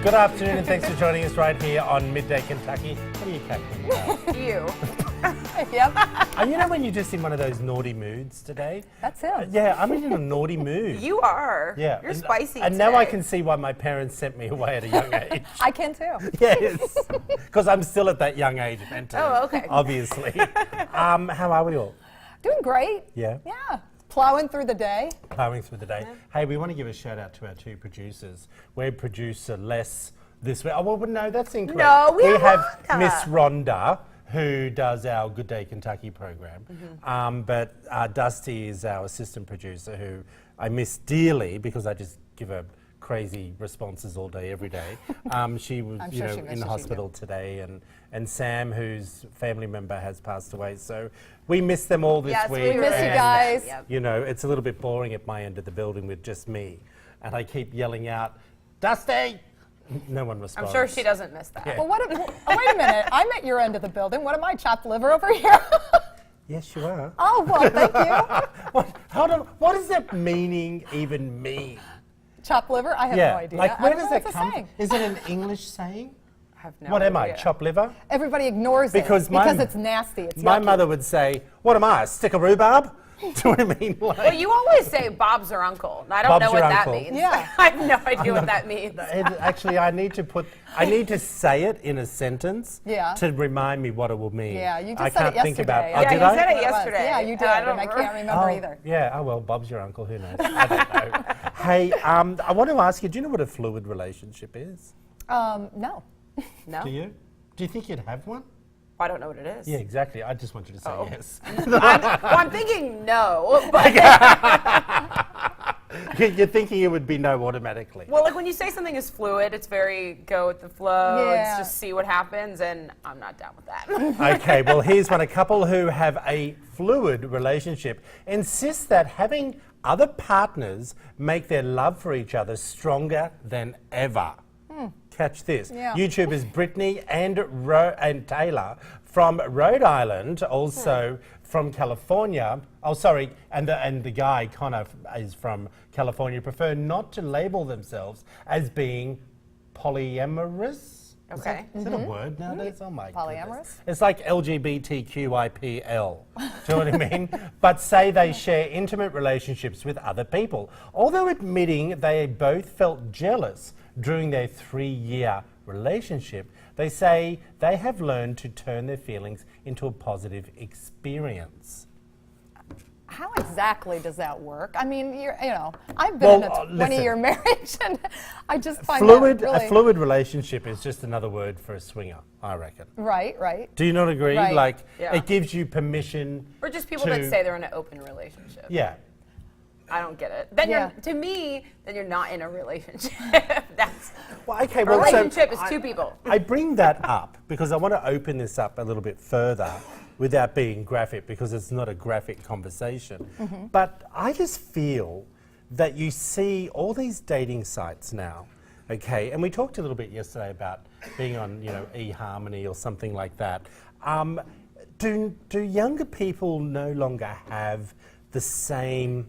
Good afternoon and thanks for joining us right here on Midday Kentucky. What are you cackling about? You. Yep, And you know when you're just in one of those naughty moods today? that's him. Yeah, I'm in a naughty mood. You are. Yeah. You're and, spicy And today. now I can see why my parents sent me away at a young age. I can too. Yes. Because I'm still at that young age mentally. Oh, okay. Obviously. How are we all? Doing great. Yeah. Yeah. Plowing through the day. Plowing through the day. Hey, we want to give a shout out to our two producers. We're producer Les this week. Oh, well, no, that's incorrect. No, we have Rhonda. Miss Rhonda, who does our Good Day Kentucky program. But Dusty is our assistant producer, who I miss dearly because I just give her crazy responses all day, every day. She was, I'm you sure know, she in misses the you hospital today, and Sam, whose family member has passed away. So we miss them all this Yes, week. we Miss you and, guys. Yep. You know, it's a little bit boring at my end of the building with just me, and I keep yelling out, "Dusty!" No one responds. I'm sure she doesn't miss that. Yeah. Well, what? Oh, wait a minute. I'm at your end of the building. What am I, chopped liver over here? Yes, you are. Oh, well, thank you. What? Hold on. What does that meaning even mean? Chopped liver? I have no idea. Like, where I don't does know that what's a come? saying. Is it an English saying? I have no What am I? idea. Chop liver? Everybody ignores Because it my- because it's nasty. It's My yucky. mother would say, "What am I? A stick of rhubarb?" Do you know what I mean? Like, Well, you always say Bob's your uncle. And I don't Bob's know what your that uncle. means. Yeah. I have no idea what that means. Actually, I need to say it in a sentence Yeah. to remind me what it will mean. Yeah, you just I said can't it think yesterday. about. Yeah, did you I? said it What was. yesterday. Yeah, you did, I and I can't remember either. Yeah. Oh well, Bob's your uncle. Who knows? I don't know. Hey, I want to ask you. Do you know what a fluid relationship is? No. No? Do you? Do you think you'd have one? I don't know what it is. Yeah, exactly. I just want you to say Oh. yes. I'm thinking no, but You're thinking it would be no automatically. well, like when you say something is fluid, it's very go with the flow. Yeah. It's just see what happens, and I'm not down with that. Okay, well, here's one. A couple who have a fluid relationship insist that having other partners make their love for each other stronger than ever. Catch this. Yeah. YouTubers Brittany and Taylor from Rhode Island, also from California. Oh, sorry, and the guy Connor is from California. Prefer not to label themselves as being polyamorous. Okay. Is that a word nowadays? Oh my Polyamorous? goodness. It's like LGBTQIPL. Do you know what I mean? But say they share intimate relationships with other people. Although admitting they both felt jealous during their 3-year relationship, they say they have learned to turn their feelings into a positive experience. How exactly does that work? I mean, I've been in a Well, 20-year marriage, and I just find Fluid, that really... a fluid relationship is just another word for a swinger, I reckon. Right. Do you not agree? Right. Like, Yeah. it gives you permission Or just people to- that say they're in an open relationship. Yeah. I don't get it. Then Yeah. to me, then you're not in a relationship. That's Well, okay, a well, so relationship is two people. I bring that up because I want to open this up a little bit further without being graphic, because it's not a graphic conversation. But I just feel that you see all these dating sites now, okay, and we talked a little bit yesterday about being on, eHarmony or something like that. Do younger people no longer have the same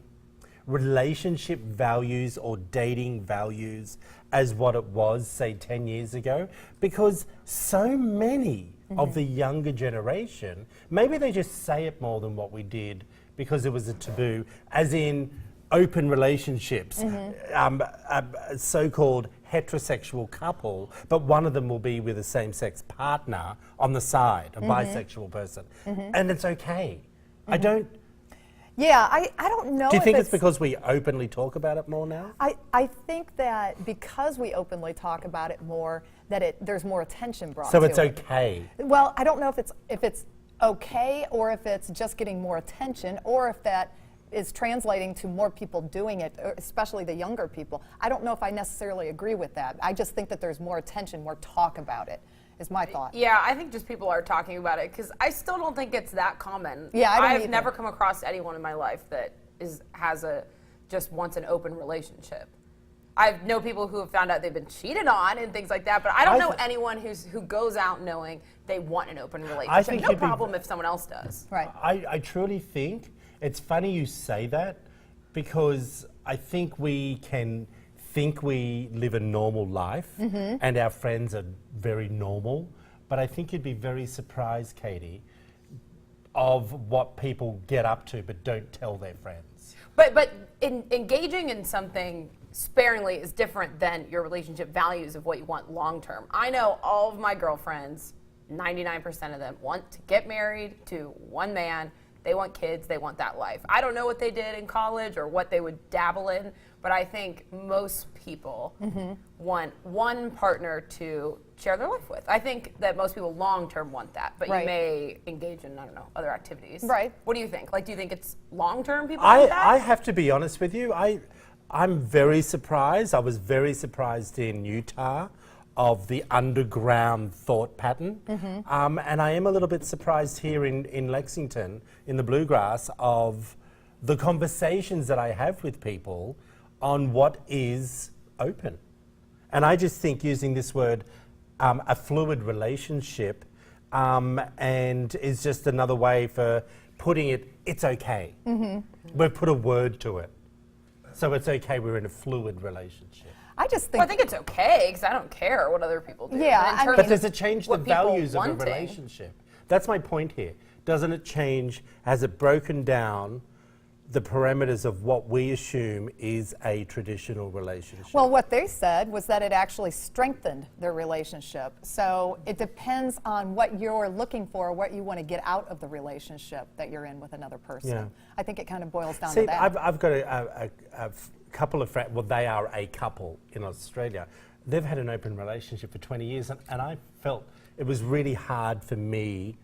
relationship values or dating values as what it was, say, 10 years ago? Because so many of the younger generation, maybe they just say it more than what we did because it was a taboo, as in open relationships, a so-called heterosexual couple, but one of them will be with a same-sex partner on the side, a bisexual person, and it's okay. I don't... Yeah, I don't know. Do you if think it's because we openly talk about it more now? I think that because we openly talk about it more, that there's more attention brought So to it's it. okay. Well, I don't know if it's okay, or if it's just getting more attention, or if that is translating to more people doing it, especially the younger people. I don't know if I necessarily agree with that. I just think that there's more attention, more talk about it, is my thought. Yeah, I think just people are talking about it because I still don't think it's that common. Yeah, I don't I've either. never come across anyone in my life that just wants an open relationship. I know people who have found out they've been cheated on and things like that, but I don't know anyone who goes out knowing they want an open relationship. think No you'd be- problem if someone else does. Right. I truly think it's funny you say that, because I think we can think we live a normal life and our friends are very normal, but I think you'd be very surprised, Katie, of what people get up to but don't tell their friends. But engaging in something sparingly is different than your relationship values of what you want long term. I know all of my girlfriends, 99% of them, want to get married to one man. They want kids, they want that life. I don't know what they did in college or what they would dabble in, but I think most people want one partner to share their life with. I think that most people long-term want that, but Right. you may engage in, I don't know, other activities. Right. What do you think? Like, do you think it's long-term people want that? I have to be honest with you. I'm very surprised. I was very surprised in Utah of the underground thought pattern. And I am a little bit surprised here in Lexington, in the Bluegrass, of the conversations that I have with people on what is open. And I just think using this word, a fluid relationship, and is just another way for putting it, it's okay. We've put a word to it. So it's okay, we're in a fluid relationship. I just think. Well, I think it's okay because I don't care what other people do. Yeah, But in I mean- terms But of does it change the what people values of a wanting- relationship? That's my point here. Doesn't it change, has it broken down the parameters of what we assume is a traditional relationship? Well, what they said was that it actually strengthened their relationship. So it depends on what you're looking for, what you want to get out of the relationship that you're in with another person. Yeah. I think it kind of boils down See, to that. I've got a couple of friends, well, they are a couple in Australia. They've had an open relationship for 20 years, and I felt it was really hard for me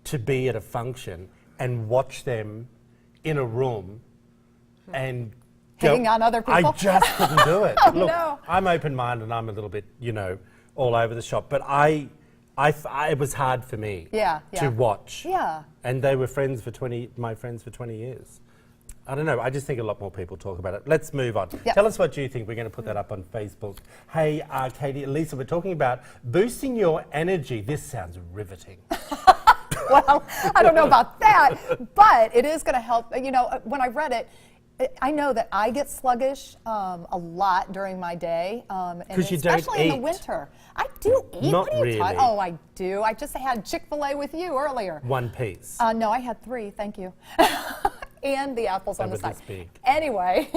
to be at a function and watch them in a room and Hitting on other people? I just couldn't do it. Look, no. I'm open-minded and I'm a little bit, all over the shop, but it was hard for me Yeah. to watch. Yeah. And they were my friends for 20 years. I don't know, I just think a lot more people talk about it. Let's move on. Yep. Tell us what you think. We're going to put that up on Facebook. Hey, Katie and Lisa, we're talking about boosting your energy. This sounds riveting. Well, I don't know about that, but it is going to help. When I read it, I know that I get sluggish a lot during my day, and 'Cause you don't especially in the eat. winter. I do eat. Not what are you really. talking? Oh, I do. I just had Chick-fil-A with you earlier. One piece. No, I had 3. Thank you. And the apples on the Over side. this big. Anyway.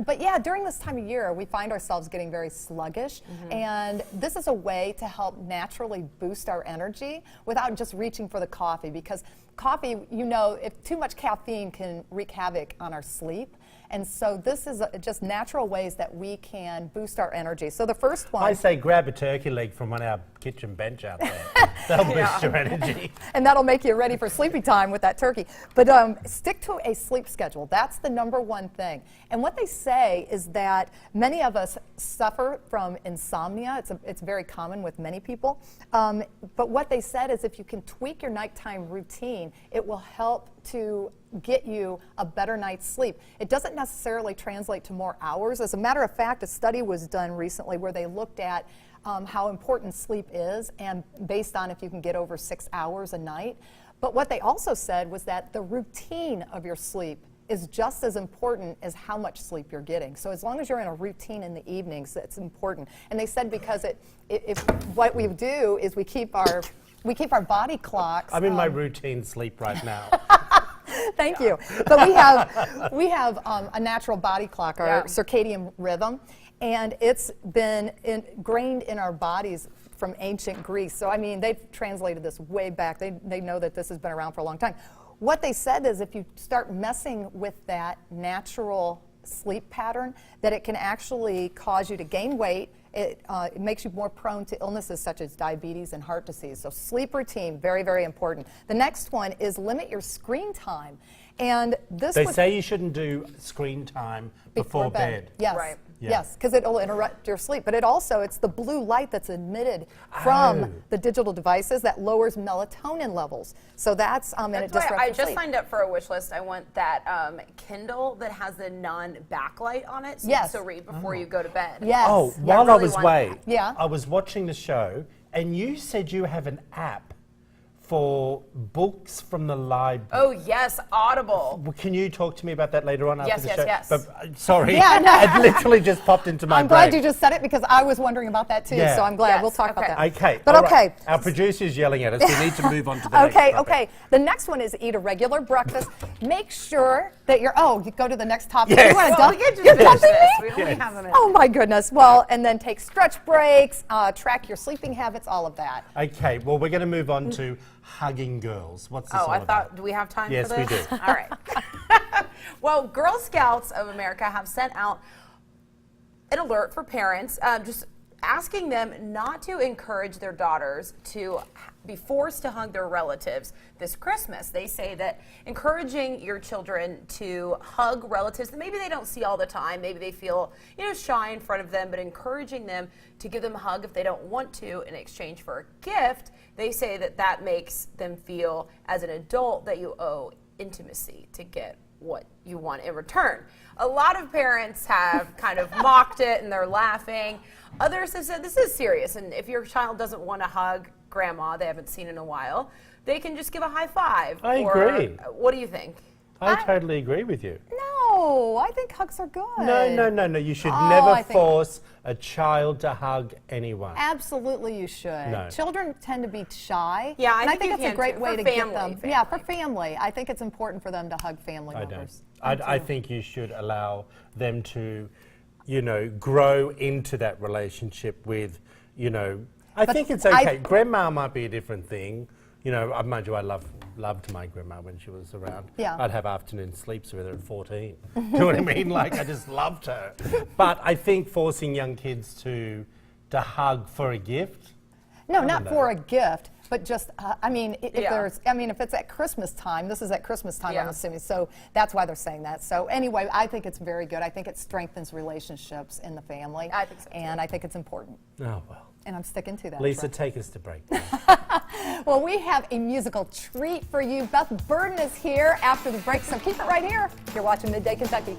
But yeah, during this time of year, we find ourselves getting very sluggish, and this is a way to help naturally boost our energy without just reaching for the coffee, because coffee, if too much caffeine can wreak havoc on our sleep. And so this is just natural ways that we can boost our energy. So the first one. I say grab a turkey leg from on our kitchen bench out there. That'll boost your energy. And that'll make you ready for sleepy time with that turkey. But stick to a sleep schedule. That's the number one thing. And what they say is that many of us suffer from insomnia. It's very common with many people. But what they said is if you can tweak your nighttime routine, it will help to get you a better night's sleep. It doesn't necessarily translate to more hours. As a matter of fact, a study was done recently where they looked at how important sleep is, and based on if you can get over 6 hours a night. But what they also said was that the routine of your sleep is just as important as how much sleep you're getting. So as long as you're in a routine in the evenings, that's important. And they said because what we do is we keep our body clocks. I'm in my routine sleep right now. Thank you. But we have a natural body clock, our circadian rhythm, and it's been ingrained in our bodies from ancient Greece. So, they've translated this way back. They know that this has been around for a long time. What they said is if you start messing with that natural sleep pattern, that it can actually cause you to gain weight. It makes you more prone to illnesses such as diabetes and heart disease. So sleep routine, very, very important. The next one is limit your screen time. And this They say you shouldn't do screen time before bed. Yes. Right. Yeah. Yes, because it'll interrupt your sleep. But it's the blue light that's emitted from the digital devices that lowers melatonin levels. So that's and it That's why disrupts I your just sleep. signed up for a wish list. I want that Kindle that has the non-backlight on it, so you Yes. can still read before you go to bed. Yes. Oh, Yeah, while I really was want away, that. Yeah. I was watching the show, and you said you have an app for books from the library. Oh, yes, Audible. Well, can you talk to me about that later on after Yes, the yes, show? yes. But, sorry, Yeah, no. it literally just popped into my I'm brain. glad you just said it because I was wondering about that too. Yeah. So I'm glad Yes, we'll talk about okay. that. Okay. But all right. okay. Our producer's yelling at us. We need to move on to the next Okay, topic. okay. The next one is eat a regular breakfast. Make sure that you're, you go to the next topic. Yes. You want to Well, dump? we can just You're finish dumping this. me? We only Yes. have a minute. Oh my goodness. Well, and then take stretch breaks, track your sleeping habits, all of that. Okay, well, we're going to move on to hugging girls. What's this Oh, all I about? thought, do we have time Yes, for we this? do. All right. Well, Girl Scouts of America have sent out an alert for parents, just asking them not to encourage their daughters to be forced to hug their relatives this Christmas. They say that encouraging your children to hug relatives that maybe they don't see all the time, maybe they feel shy in front of them, but encouraging them to give them a hug if they don't want to in exchange for a gift, they say that that makes them feel as an adult that you owe intimacy to get what you want in return. A lot of parents have kind of mocked it and they're laughing. Others have said this is serious, and if your child doesn't want to hug grandma they haven't seen in a while, they can just give a high five. I agree. What do you think? I totally agree with you. No, I think hugs are good. No. You should Oh, never I think- force a child to hug anyone. Absolutely, you should. No. Children tend to be shy. Yeah, I and think you it's a can great too. way For to family, get them. family. Yeah, for family. I think it's important for them to hug family I don't. members. I think you should allow them to, grow into that relationship with, I think it's okay. Grandma might be a different thing. Mind you, I loved my grandma when she was around. Yeah. I'd have afternoon sleeps with her at 14. Do you know what I mean? Like, I just loved her. But I think forcing young kids to hug for a gift. No, I not don't for know. a gift, but just, if Yeah. if it's at Christmas time, this is at Christmas time, I'm Yeah. assuming, so that's why they're saying that. So anyway, I think it's very good. I think it strengthens relationships in the family. I think so, too. And I think it's important. Oh, well. And I'm sticking to that. Lisa, Trent. take us to break. Well, we have a musical treat for you. Beth Burden is here after the break, so keep it right here. You're watching Midday Kentucky.